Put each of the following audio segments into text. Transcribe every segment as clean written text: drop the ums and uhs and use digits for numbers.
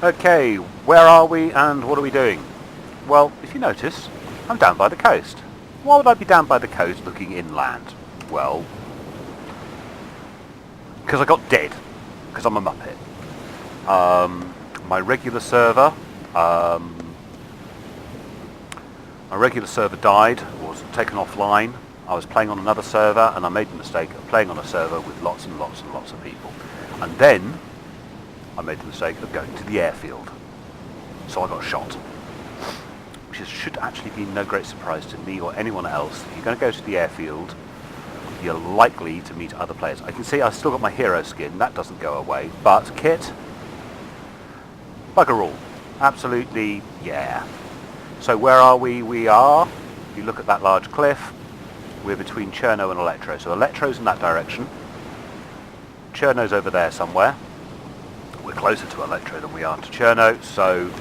Okay, where are we and what are we doing? Well, if you notice, I'm down by the coast. Why would I be down by the coast looking inland? Well, because I got dead, because I'm a muppet. My regular server, died, was taken offline. I was playing on another server and I made the mistake of playing on a server with lots and lots and lots of people. And then I made the mistake of going to the airfield. So I got shot. Which should actually be no great surprise to me or anyone else. If you're going to go to the airfield, you're likely to meet other players. I can see I've still got my hero skin. That doesn't go away. But kit, bugger all. Absolutely, yeah. So where are we? We are, if you look at that large cliff, we're between Cherno and Electro. So Electro's in that direction. Cherno's over there somewhere. We're closer to Electro than we are to Cherno, so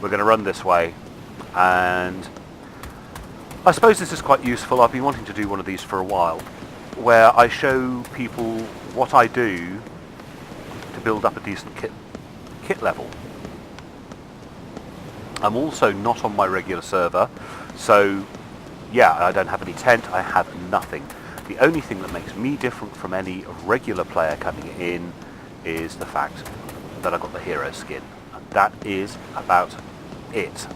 we're going to run this way. And I suppose this is quite useful. I've been wanting to do one of these for a while, where I show people what I do to build up a decent kit level. I'm also not on my regular server, so yeah, I don't have any tent, I have nothing. The only thing that makes me different from any regular player coming in is the fact that I've got the hero skin. And that is about it.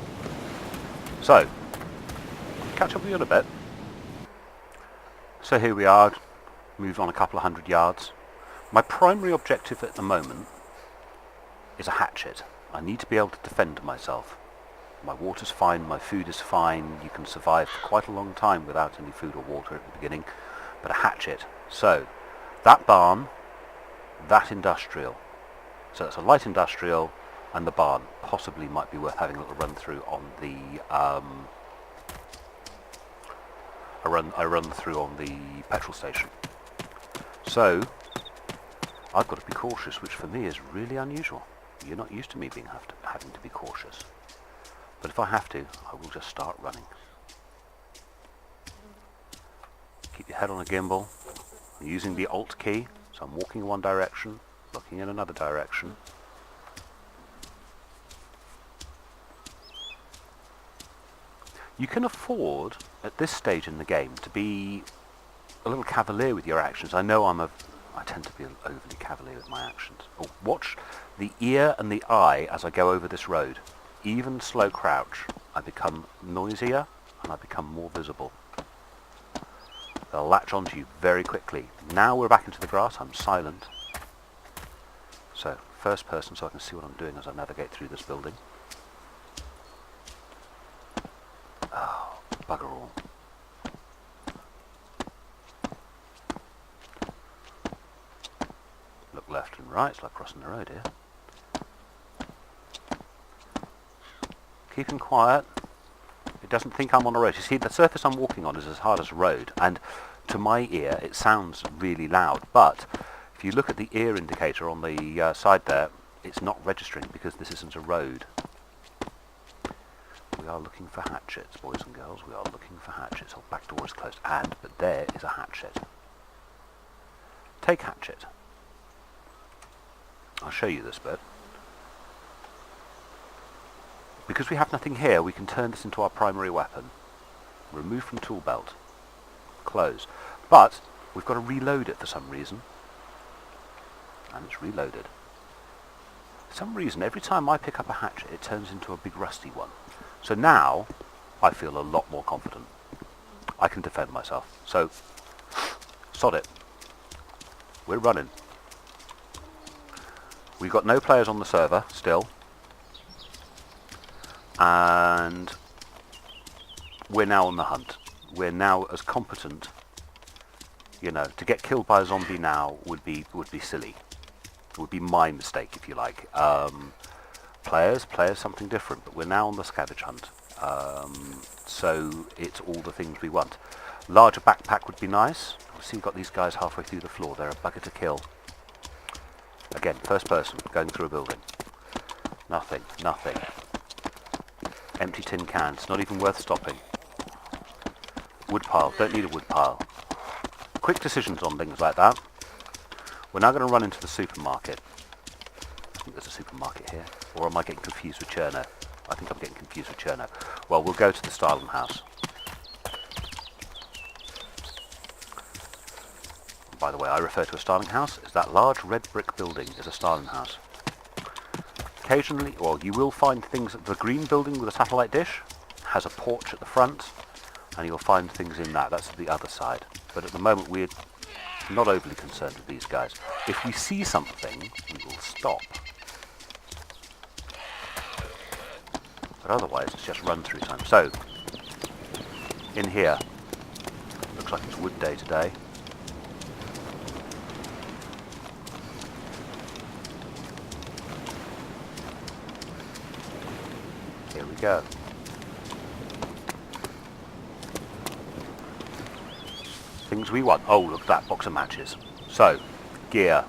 So, catch up with you in a bit. So here we are, moved on a couple of 100 yards. My primary objective at the moment is a hatchet. I need to be able to defend myself. My water's fine, my food is fine, you can survive for quite a long time without any food or water at the beginning, but a hatchet. So, that barn, that industrial. So that's a light industrial, and the barn possibly might be worth having a little run through on the I run through on the petrol station. So I've got to be cautious, which for me is really unusual. You're not used to me having to be cautious. But if I have to, I will just start running. Keep your head on a gimbal. I'm using the Alt key, so I'm walking in one direction, looking in another direction. You can afford, at this stage in the game, to be a little cavalier with your actions. I know I tend to be overly cavalier with my actions. Oh, watch the ear and the eye as I go over this road. Even slow crouch, I become noisier and I become more visible. They'll latch onto you very quickly. Now we're back into the grass, I'm silent. So, first person so I can see what I'm doing as I navigate through this building. Oh, bugger all. Look left and right, it's like crossing the road here. Keeping quiet. It doesn't think I'm on a road. You see, the surface I'm walking on is as hard as a road, and to my ear it sounds really loud, but if you look at the ear indicator on the side there, it's not registering because this isn't a road. We are looking for hatchets, boys and girls. We are looking for hatchets. Our back door is closed, but there is a hatchet. Take hatchet. I'll show you this bit. Because we have nothing here, we can turn this into our primary weapon. Remove from tool belt. Close. But we've got to reload it for some reason. And it's reloaded. For some reason, every time I pick up a hatchet, it turns into a big rusty one. So now, I feel a lot more confident. I can defend myself. So, sod it. We're running. We've got no players on the server, still. And we're now on the hunt. We're now as competent, you know, to get killed by a zombie now would be silly. It would be my mistake, if you like. Players something different, but we're now on the scavenge hunt. So it's all the things we want. Larger backpack would be nice. See, you've got these guys halfway through the floor. They're a bugger to kill. Again, first person, going through a building. Nothing. Empty tin cans, not even worth stopping. Wood pile, don't need a wood pile. Quick decisions on things like that. We're now going to run into the supermarket. think there's a supermarket here. Or am I getting confused with Cherno? I think I'm getting confused with Cherno. Well, we'll go to the Styling House. By the way, I refer to a styling house as that large red brick building is a styling house. Occasionally, well, you will find things. The green building with a satellite dish has a porch at the front, and you'll find things in that. That's the other side. But at the moment, we're not overly concerned with these guys. If we see something, we will stop. But otherwise, it's just run through time. So, in here, looks like it's wood day today. Here we go. Things we want. Oh, look at that box of matches. So, gear.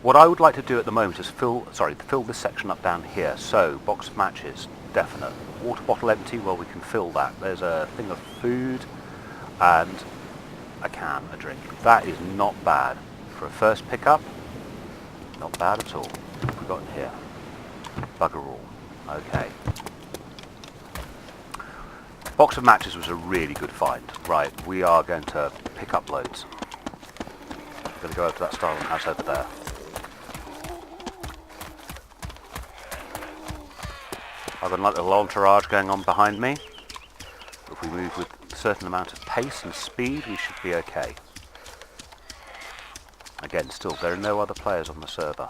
What I would like to do at the moment is fill this section up down here. So, box of matches, definite. Water bottle empty, well, we can fill that. There's a thing of food and a can, a drink. That is not bad. For a first pickup, not bad at all. What have we got in here? Bugger all. Okay. Box of matches was a really good find. Right, we are going to pick up loads. I'm going to go over to that styling house over there. I've got a little entourage going on behind me. If we move with a certain amount of pace and speed, we should be okay. Again, still, there are no other players on the server.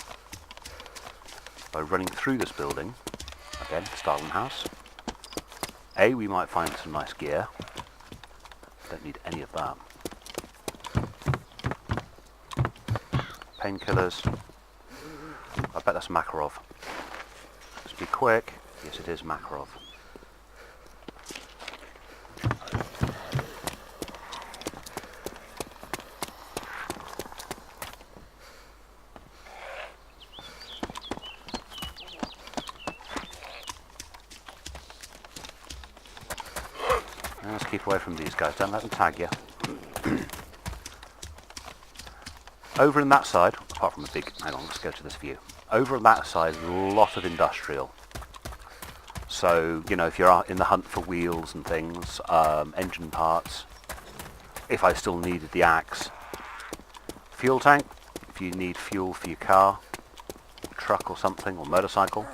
By running through this building, again, styling house, we might find some nice gear. Don't need any of that. Painkillers. I bet that's Makarov. Let's be quick. Yes, it is Makarov. Let's keep away from these guys. Don't let them tag you. Over on that side, apart from the big... Hang on, let's go to this view. Over on that side, a lot of industrial. So, you know, if you're out in the hunt for wheels and things, engine parts, if I still needed the axe, fuel tank, if you need fuel for your car, truck or something, or motorcycle.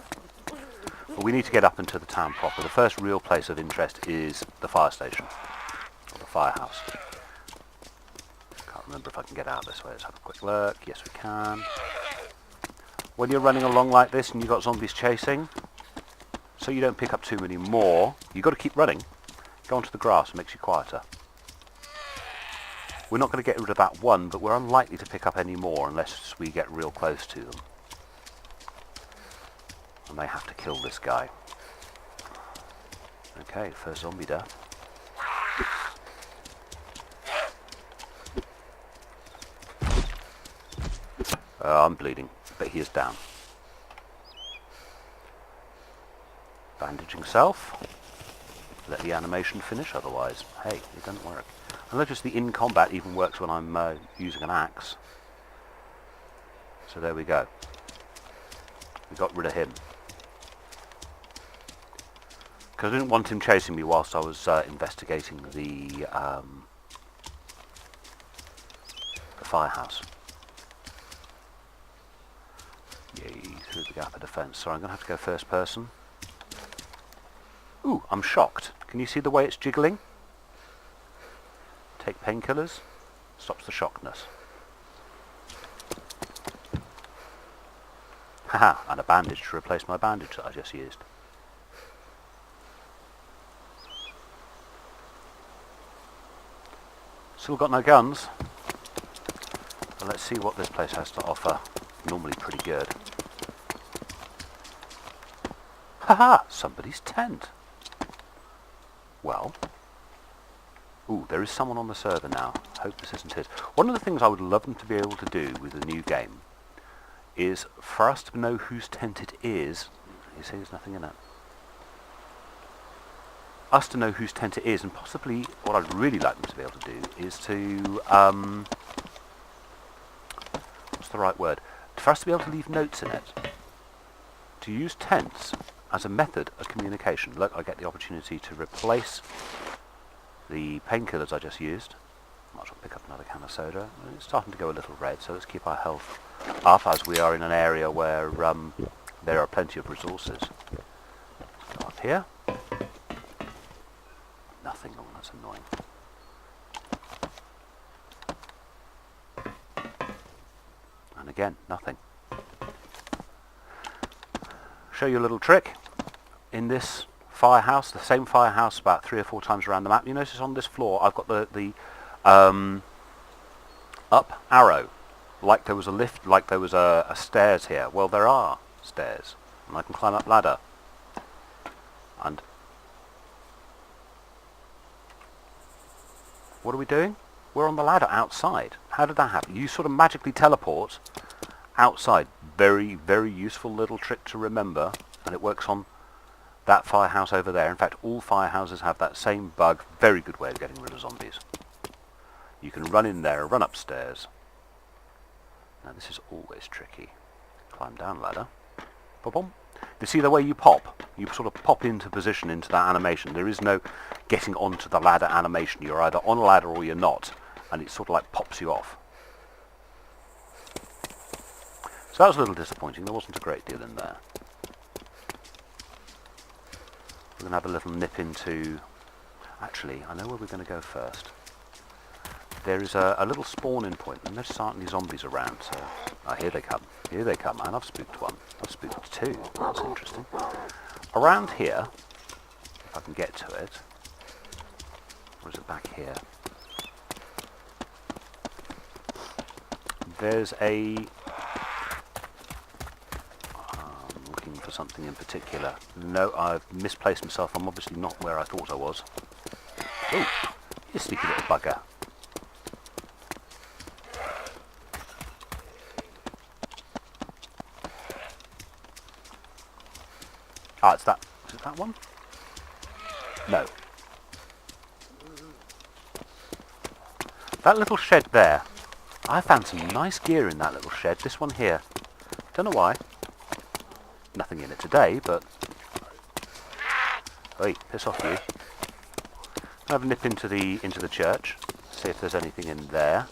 But we need to get up into the town proper. The first real place of interest is the fire station, or the firehouse. Can't remember if I can get out this way. Let's have a quick look. Yes, we can. When you're running along like this and you've got zombies chasing, so you don't pick up too many more, you've got to keep running. Go onto the grass, it makes you quieter. We're not going to get rid of that one, but we're unlikely to pick up any more unless we get real close to them. I may have to kill this guy. Okay, first zombie death. I'm bleeding, but he is down. Bandaging self. Let the animation finish, otherwise, hey, it doesn't work. I notice the in combat even works when I'm using an axe. So there we go. We got rid of him. Because I didn't want him chasing me whilst I was investigating the firehouse. Yay, through the gap of defence. Sorry, I'm going to have to go first person. Ooh, I'm shocked. Can you see the way it's jiggling? Take painkillers. Stops the shockness. Haha, and a bandage to replace my bandage that I just used. Still got no guns. But let's see what this place has to offer. Normally pretty good. Haha, somebody's tent. Well. Ooh, there is someone on the server now. Hope this isn't it. One of the things I would love them to be able to do with the new game is for us to know whose tent it is. You see there's nothing in it. Us to know whose tent it is, and possibly what I'd really like them to be able to do is to, what's the right word? For us to be able to leave notes in it. to use tents as a method of communication. Look, I get the opportunity to replace the painkillers I just used. Might as well pick up another can of soda. It's starting to go a little red, so let's keep our health up as we are in an area where there are plenty of resources. Go up here. Nothing. Oh, that's annoying. And again, nothing. Show you a little trick. In this firehouse, the same firehouse about 3 or 4 times around the map, you notice on this floor I've got the up arrow, like there was a lift, like there was a stairs here. Well, there are stairs, and I can climb up ladder. And what are we doing? We're on the ladder outside. How did that happen? You sort of magically teleport outside. Very, very useful little trick to remember, and it works on that firehouse over there. In fact, all firehouses have that same bug. Very good way of getting rid of zombies. You can run in there, run upstairs. Now this is always tricky. Climb down ladder. Boom. You see the way you pop? You sort of pop into position into that animation. There is no getting onto the ladder animation. You're either on a ladder or you're not, and it sort of like pops you off. So that was a little disappointing. There wasn't a great deal in there. We're going to have a little nip into... Actually, I know where we're going to go first. There is a little spawn-in point, and there's certainly zombies around, so... Oh, here they come. Here they come, and I've spooked one. I've spooked 2. That's interesting. Around here, if I can get to it... Or is it back here? There's a... for something in particular. No, I've misplaced myself. I'm obviously not where I thought I was. Oh, you sneaky little bugger. Ah, it's that. Is it that one? No. That little shed there. I found some nice gear in that little shed. This one here. Don't know why. Nothing in it today, but... Oi, piss off you. I'll have a nip into the church, see if there's anything in there.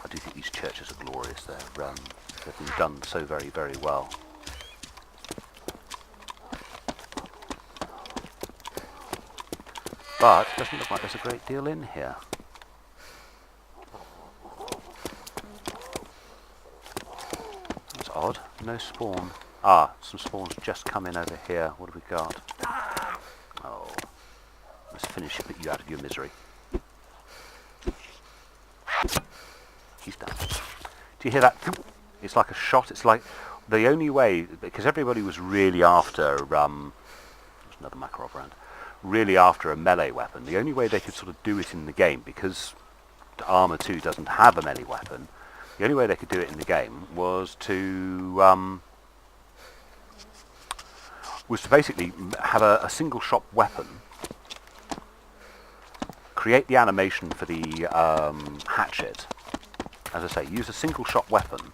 I do think these churches are glorious. They've been done so very, very well. But it doesn't look like there's a great deal in here. That's odd. No spawn. Ah, some spawns just come in over here. What have we got? Oh. Let's finish you out of your misery. He's done. Do you hear that? It's like a shot. It's like the only way, because everybody was really after, there's another Makarov round, really after a melee weapon. The only way they could sort of do it in the game, because Armour 2 doesn't have a melee weapon, the only way they could do it in the game was to basically have a single shot weapon, create the animation for the hatchet, as I say, use a single shot weapon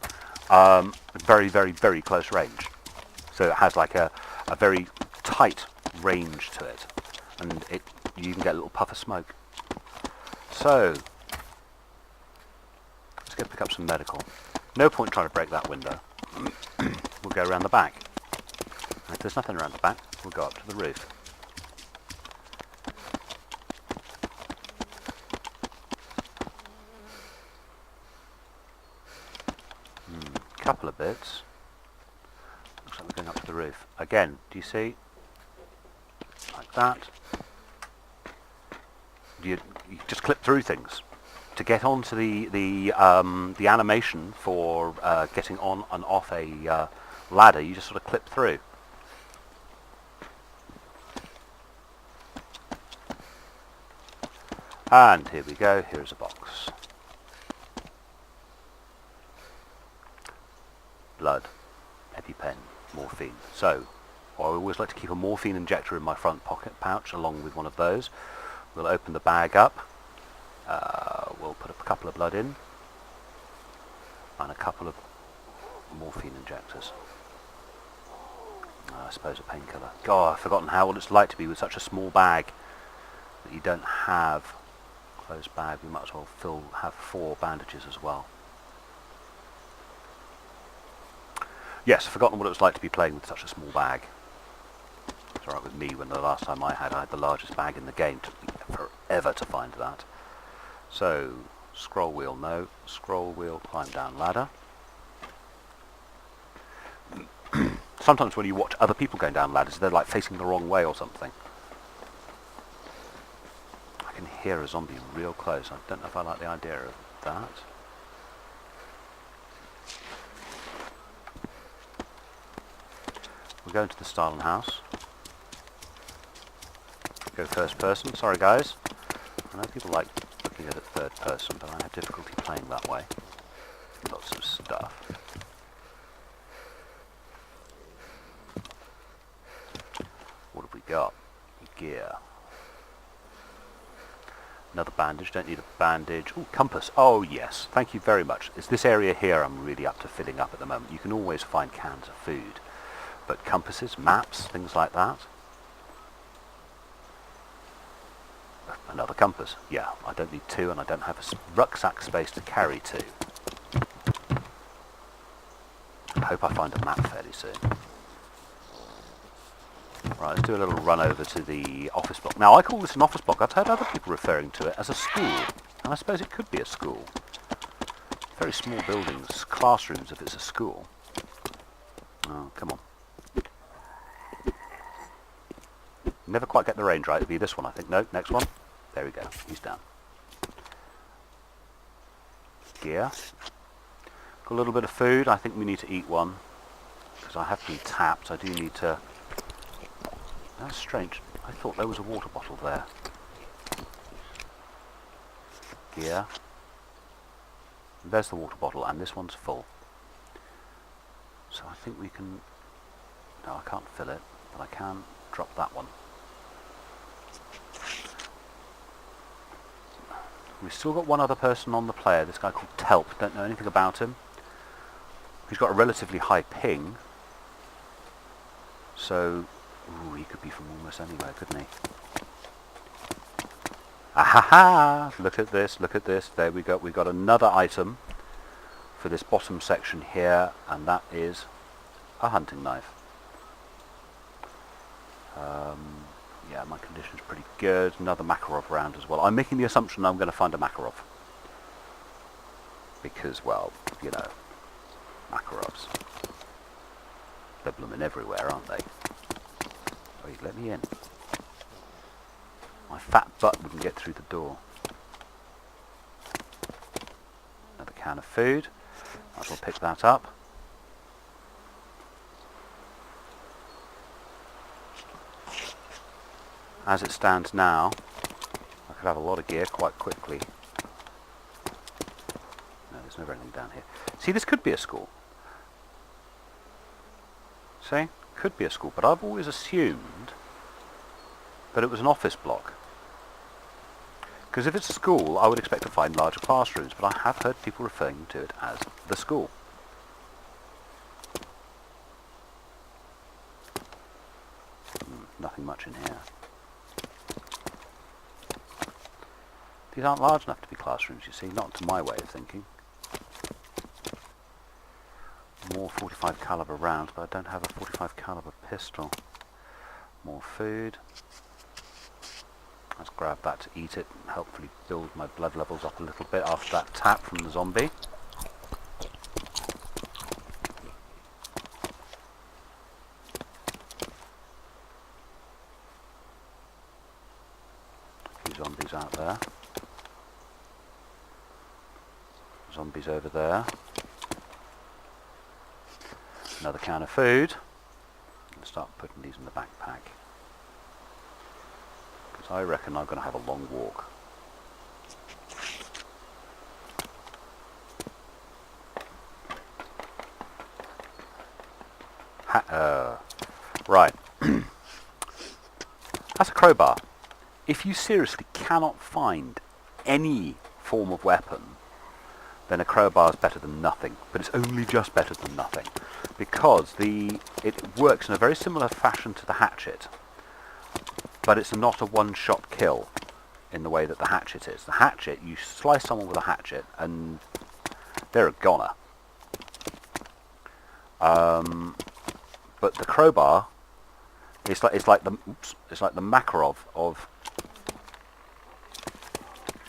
at very, very, very close range. So it has like a very tight range to it, and you can get a little puff of smoke. So let's go pick up some medical. No point trying to break that window. We'll go around the back. And if there's nothing around the back, we'll go up to the roof. Couple of bits. Looks like we're going up to the roof. Again, do you see? Like that. You just clip through things. To get onto the animation for getting on and off a ladder, you just sort of clip through. And here we go, here's a box. Blood, EpiPen, morphine. So, I always like to keep a morphine injector in my front pocket pouch along with one of those. We'll open the bag up. We'll put a couple of blood in and a couple of morphine injectors. I suppose a painkiller. God, I've forgotten how what it's like to be with such a small bag that you don't have a closed bag. We might as well have 4 bandages as well. Yes, I've forgotten what it was like to be playing with such a small bag. It's alright with me when the last time I had the largest bag in the game. It took me forever to find that. So, scroll wheel, no. Scroll wheel, climb down ladder. Sometimes when you watch other people going down ladders, they're like facing the wrong way or something. I can hear a zombie real close. I don't know if I like the idea of that. We're going to the Stalin house. Go first person. Sorry guys. I know people like looking at it third person, but I have difficulty playing that way. Lots of stuff. What have we got? Gear. Another bandage. Don't need a bandage. Oh, compass. Oh yes. Thank you very much. It's this area here I'm really up to filling up at the moment. You can always find cans of food. But compasses, maps, things like that. Another compass. Yeah, I don't need 2 and I don't have a rucksack space to carry 2. I hope I find a map fairly soon. Right, let's do a little run over to the office block. Now, I call this an office block. I've heard other people referring to it as a school. And I suppose it could be a school. Very small buildings, classrooms if it's a school. Oh, come on. Never quite get the range right. It'll be this one, I think. No, next one. There we go. He's down. Gear. Got a little bit of food. I think we need to eat one. Because I have been tapped. I do need to... That's strange. I thought there was a water bottle there. Gear. There's the water bottle, and this one's full. So I think we can... No, I can't fill it, but I can drop that one. We've still got one other person on the player, this guy called Telp. Don't know anything about him. He's got a relatively high ping. So, ooh, he could be from almost anywhere, couldn't he? Ahaha! Look at this, look at this. There we go. We've got another item for this bottom section here, and that is a hunting knife. Yeah, my condition's pretty good. Another Makarov round as well. I'm making the assumption I'm going to find a Makarov. Because, well, you know, Makarovs. They're blooming everywhere, aren't they? Wait, let me in. My fat butt wouldn't get through the door. Another can of food. Might as well pick that up. As it stands now, I could have a lot of gear quite quickly. No, there's never anything down here. See, this could be a school. See? Could be a school, but I've always assumed that it was an office block. Because if it's a school, I would expect to find larger classrooms, but I have heard people referring to it as the school. Nothing much in here. These aren't large enough to be classrooms, you see, not to my way of thinking. More 45 caliber rounds, but I don't have a 45 caliber pistol. More food. Let's grab that to eat it and hopefully build my blood levels up a little bit after that tap from the zombie. A few zombies out there. Zombies over there. Another can of food. And start putting these in the backpack. Because I reckon I'm going to have a long walk. Right. That's a crowbar. If you seriously cannot find any form of weapon then a crowbar is better than nothing. But it's only just better than nothing, because it works in a very similar fashion to the hatchet, but it's not a one-shot kill in the way that the hatchet is. The hatchet, you slice someone with a hatchet and they're a goner. But the crowbar, it's like the Makarov of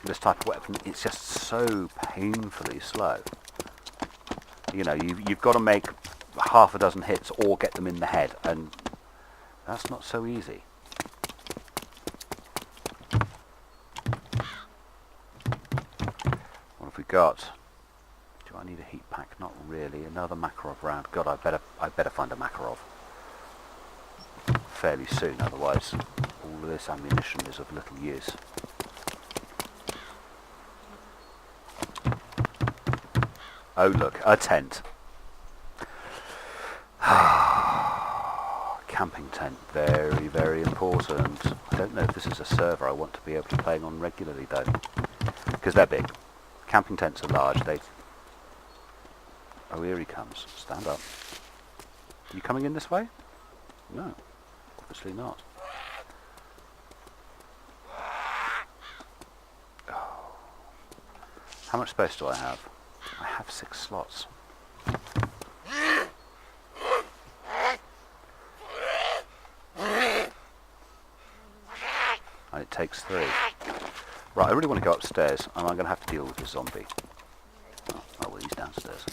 this type of weapon. It's just so painfully slow. You know, you've got to make half a dozen hits or get them in the head, and that's not so easy. What have we got? Do I need a heat pack? Not really. Another Makarov round. God, I better find a Makarov fairly soon, otherwise all of this ammunition is of little use. Oh look, a tent. Camping tent, very, very important. I don't know if this is a server I want to be able to play on regularly though, because they're big. Camping tents are large. Oh, here he comes. Stand up. Are you coming in this way? No, obviously not. Oh. How much space do I have? I have 6 slots. And it takes 3. Right, I really want to go upstairs, and I'm going to have to deal with this zombie. Oh well, he's downstairs.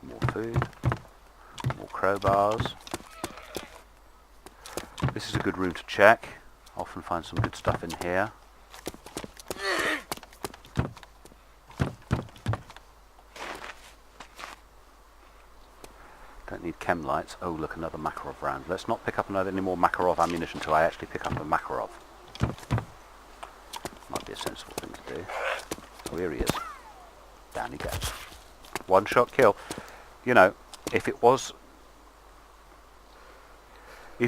More food. More crowbars. This is a good room to check. Often find some good stuff in here. Don't need chem lights. Oh look, another Makarov round. Let's not pick up any more Makarov ammunition until I actually pick up a Makarov. Might be a sensible thing to do. Oh, here he is. Down he goes. One-shot kill. You know, if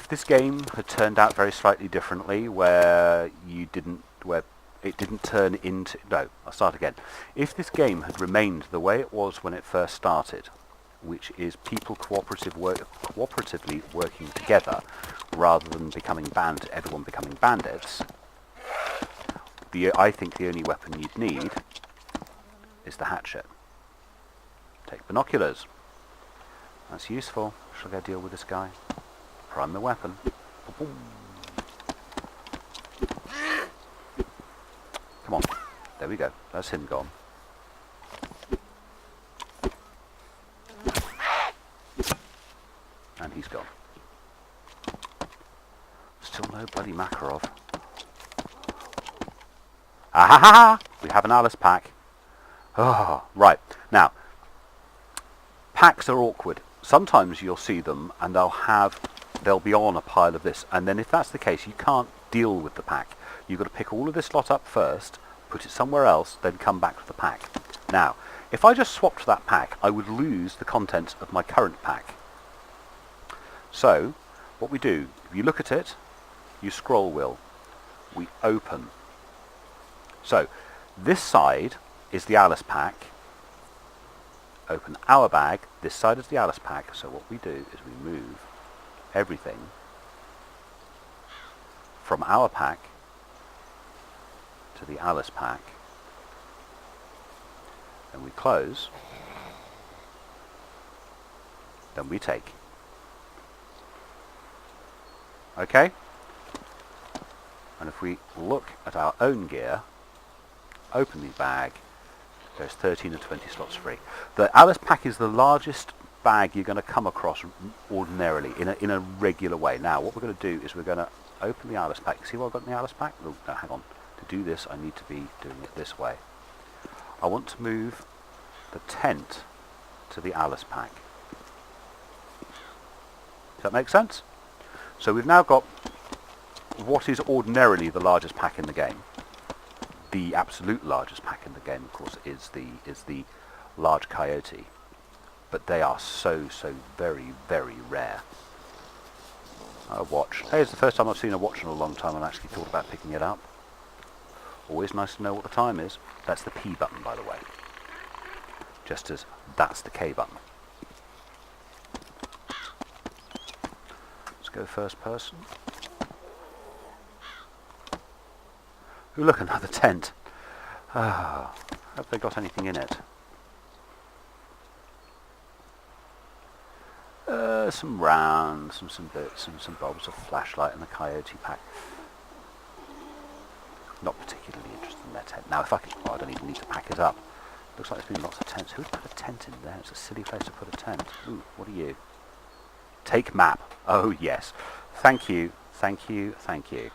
this game had turned out very slightly differently, where it didn't turn into... No, I'll start again. If this game had remained the way it was when it first started, which is people cooperatively working together rather than everyone becoming bandits, I think the only weapon you'd need is the hatchet. Take binoculars. That's useful. Shall I go deal with this guy? Prime the weapon. Come on. There we go. That's him gone. And he's gone. Still no bloody Makarov. Ah-ha-ha! We have an Alice pack. Oh, right. Now, packs are awkward. Sometimes you'll see them and they'll be on a pile of this, and then if that's the case, you can't deal with the pack. You've got to pick all of this lot up first, put it somewhere else, then come back to the pack. Now, if I just swapped that pack, I would lose the contents of my current pack. So, what we do, if you look at it, you scroll wheel, we open. So, this side is the Alice pack. Open our bag, this side is the Alice pack, so what we do is we move everything from our pack to the Alice pack, and we close, then we take. Okay? And if we look at our own gear, open the bag, there's 13 and 20 slots free. The Alice pack is the largest bag you're going to come across ordinarily in a regular way. Now, what we're going to do is we're going to open the Alice pack. See what I've got in the Alice pack? Oh, no, hang on. To do this, I need to be doing it this way. I want to move the tent to the Alice pack. Does that make sense? So we've now got what is ordinarily the largest pack in the game. The absolute largest pack in the game, of course, is the large coyote. But they are so very, very rare. A watch. Hey, it's the first time I've seen a watch in a long time and actually thought about picking it up. Always nice to know what the time is. That's the P button, by the way. Just as that's the K button. Let's go first person. Ooh, look, another tent. Ah, have they got anything in it? Some rounds, some bits, and some bobs, a flashlight, and a coyote pack. Not particularly interested in their tent. Now, if I could, oh, I don't even need to pack it up. Looks like there's been lots of tents. Who would put a tent in there? It's a silly place to put a tent. Ooh, what are you? Take map. Oh, yes. Thank you, thank you, thank you.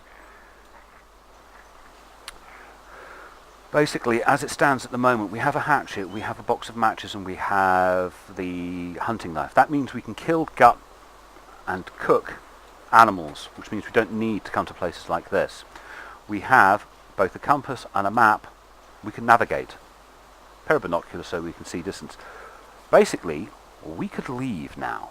Basically, as it stands at the moment, we have a hatchet, we have a box of matches, and we have the hunting knife. That means we can kill, gut, and cook animals, which means we don't need to come to places like this. We have both a compass and a map. We can navigate. A pair of binoculars so we can see distance. Basically, we could leave now.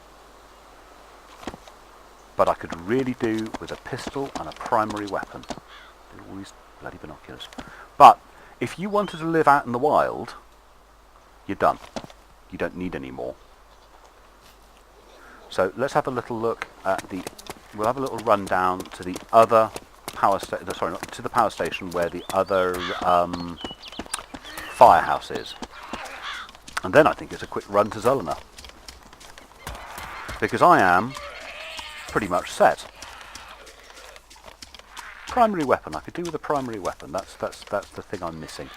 But I could really do with a pistol and a primary weapon. All these bloody binoculars. But if you wanted to live out in the wild, you're done. You don't need any more. So let's have a little look at the... We'll have a little run down to the other power station... Sorry, not to the power station where the other firehouse is. And then I think it's a quick run to Zulena. Because I am pretty much set. Primary weapon. I could do with a primary weapon. That's the thing I'm missing.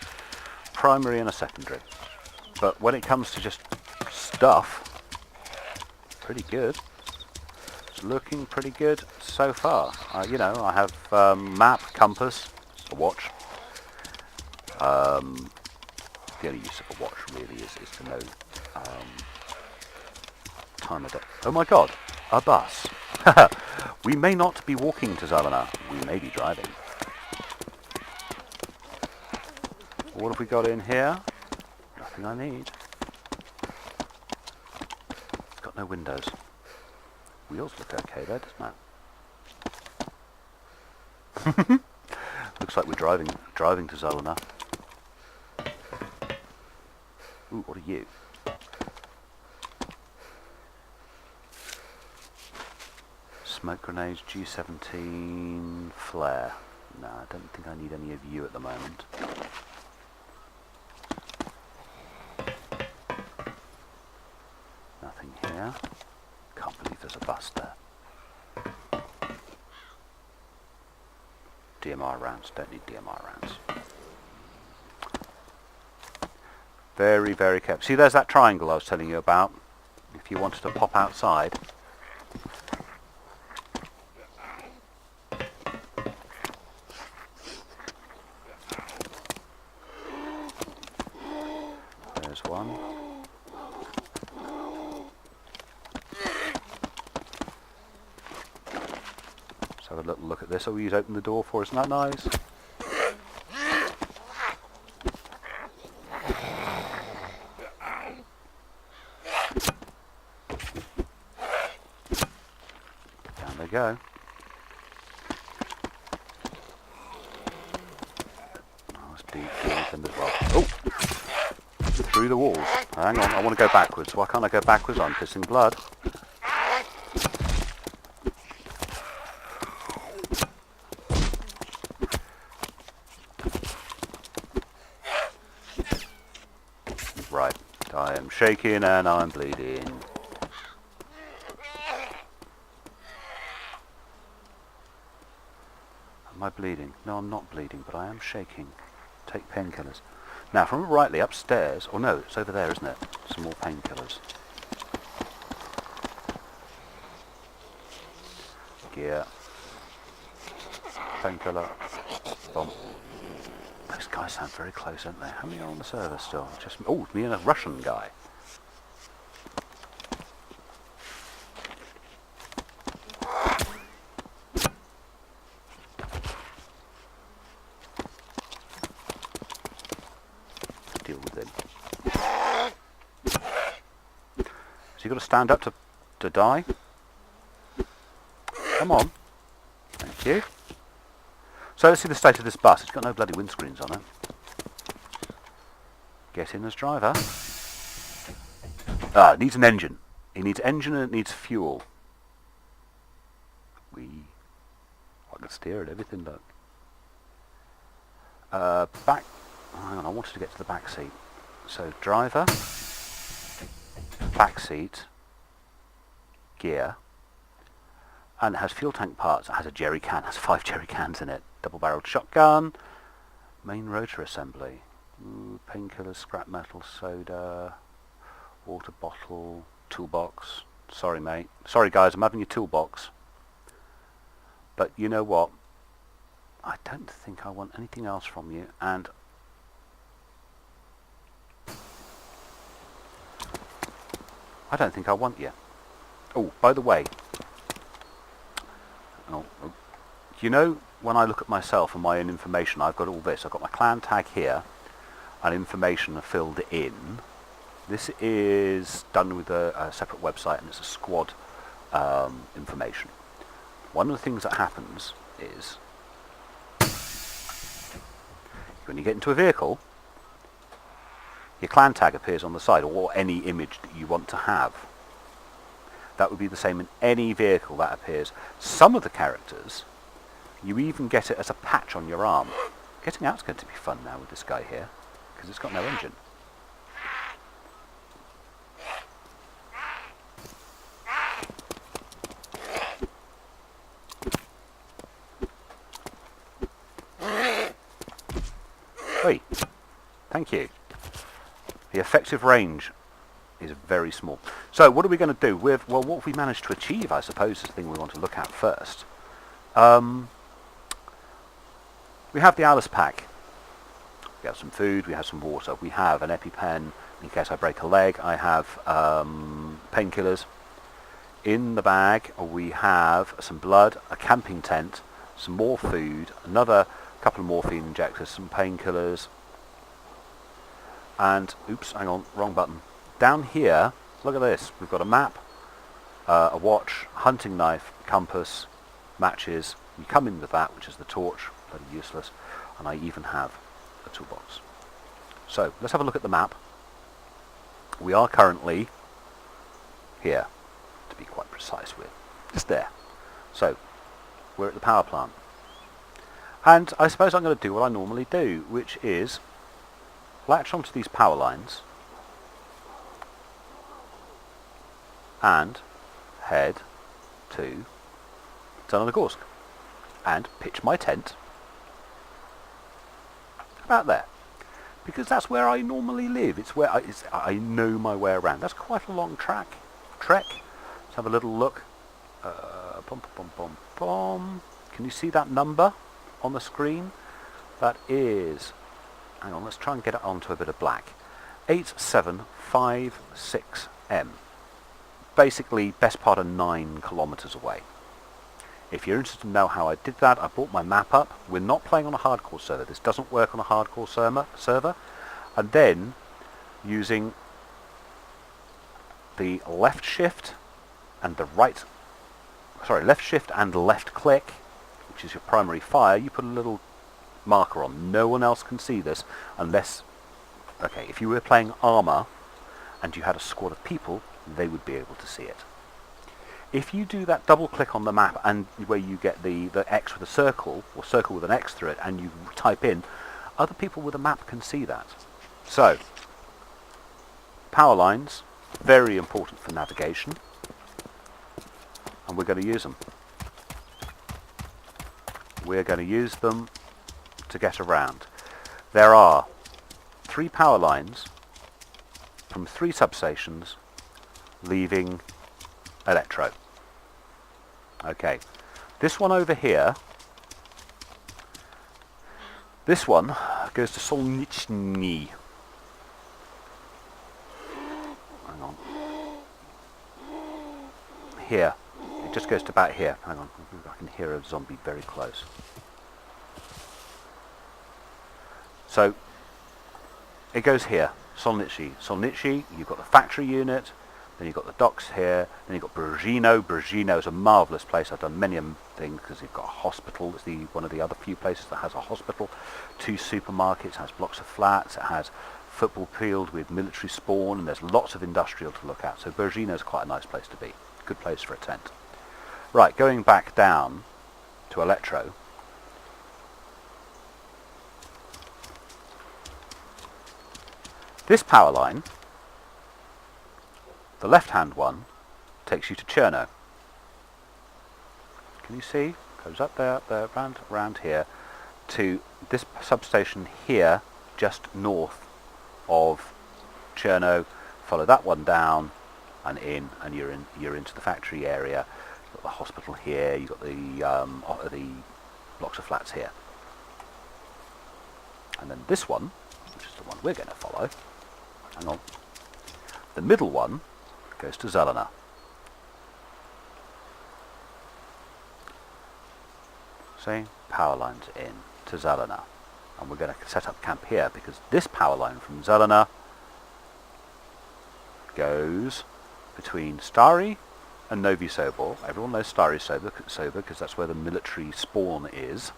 Primary and a secondary. But when it comes to just stuff, pretty good. It's looking pretty good so far. You know, I have map, compass, a watch. The only use of a watch really is to know time of day. Oh my god, a bus. We may not be walking to Zulena. We may be driving. What have we got in here? Nothing I need. It's got no windows. Wheels look okay there, doesn't it? Looks like we're driving to Zulena. Ooh, what are you? Smoke grenades, G17, flare. No, I don't think I need any of you at the moment. Nothing here. Can't believe there's a bus there. DMR rounds, don't need DMR rounds. Very, very careful. See, there's that triangle I was telling you about. If you wanted to pop outside. There's one. Let's have a little look at this. Oh, he's opened the door for us. Isn't that nice? Down they go. That's deep as well. Oh! Through the walls. Hang on, I want to go backwards. Why can't I go backwards? I'm pissing blood. Right, I am shaking and I'm bleeding. Am I bleeding? No, I'm not bleeding, but I am shaking. Take painkillers. Now, from rightly upstairs, or no, it's over there, isn't it? Some more painkillers. Gear. Painkiller. Bomb. Those guys sound very close, don't they? How many are on the server still? Just oh, me and a Russian guy. Deal with him. So you got to stand up to die. Come on. Thank you. So So let's see the state of this bus. It's got no bloody windscreens on it. Get in as driver. It needs an engine. It needs engine and it needs fuel. I can steer it, everything, look. Back. Hang on, I wanted to get to the back seat. So driver, back seat, gear, and it has fuel tank parts. It has a jerry can. It has 5 jerry cans in it. Double-barreled shotgun, main rotor assembly, painkillers, scrap metal, soda, water bottle, toolbox. Sorry, mate. Sorry, guys. I'm having your toolbox. But you know what? I don't think I want anything else from you, and I don't think I want you. Oh, by the way, you know, when I look at myself and my own information, I've got all this. I've got my clan tag here, and information filled in. This is done with a separate website, and it's a squad information. One of the things that happens is when you get into a vehicle, your clan tag appears on the side, or any image that you want to have. That would be the same in any vehicle that appears. Some of the characters, you even get it as a patch on your arm. Getting out's going to be fun now with this guy here, because it's got no engine. Oi, thank you. The effective range is very small. So what are we going to do with, well, what have we managed to achieve, I suppose, is the thing we want to look at first. We have the Alice pack. We have some food, we have some water, we have an EpiPen in case I break a leg, I have painkillers. In the bag we have some blood, a camping tent, some more food, another couple of morphine injectors, some painkillers, and, oops, hang on, wrong button. Down here, look at this, we've got a map, a watch, hunting knife, compass, matches. You come in with that, which is the torch, bloody useless, and I even have a toolbox. So, let's have a look at the map. We are currently here, to be quite precise with, just there. So, we're at the power plant. And I suppose I'm going to do what I normally do, which is latch onto these power lines and head to Zelenogorsk and pitch my tent about there, because that's where I normally live. It's where I know my way around. That's quite a long trek. Let's have a little look. Can you see that number on the screen? That is, hang on, let's try and get it onto a bit of black. 8756M. Basically, best part of 9 kilometers away. If you're interested to know how I did that, I brought my map up. We're not playing on a hardcore server. This doesn't work on a hardcore server. And then, using the left shift and the left shift and left click, which is your primary fire, you put a little marker on. No one else can see this unless, okay, if you were playing armor and you had a squad of people, they would be able to see it. If you do that double click on the map and where you get the X with a circle, or circle with an X through it, and you type in, other people with a map can see that. So, power lines, very important for navigation, and we're going to use them. We're going to use them to get around. There are 3 power lines from 3 substations leaving Electro. Okay, this one over here, this one goes to Solnichny. Hang on. Here. It just goes to about here. Hang on, I can hear a zombie very close. So, it goes here. Solnichny. Solnichny, you've got the factory unit. Then you've got the docks here. Then you've got Brugino. Brugino is a marvellous place. I've done many things because you've got a hospital. It's one of the other few places that has a hospital. 2 supermarkets. It has blocks of flats. It has football field with military spawn, and there's lots of industrial to look at. So Brugino is quite a nice place to be. Good place for a tent. Right, going back down to Electro. This power line, the left-hand one, takes you to Cherno. Can you see? Goes up there, around here, to this substation here, just north of Cherno. Follow that one down and in, and you're into the factory area. You've got the hospital here. You've got the blocks of flats here, and then this one, which is the one we're going to follow. Hang on. The middle one goes to Zelena. See? Power lines in to Zelena. And we're going to set up camp here because this power line from Zelena goes between Stary and Novi Sobor. Everyone knows Stary Sobor because that's where the military spawn is.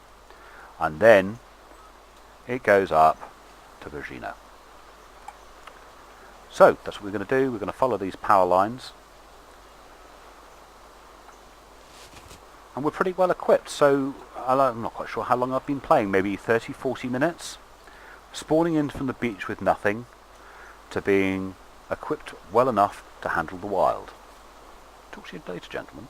And then it goes up to Brugino. So that's what we're going to do. We're going to follow these power lines, and we're pretty well equipped. So I'm not quite sure how long I've been playing, maybe 30-40 minutes, spawning in from the beach with nothing to being equipped well enough to handle the wild. Talk to you later, gentlemen.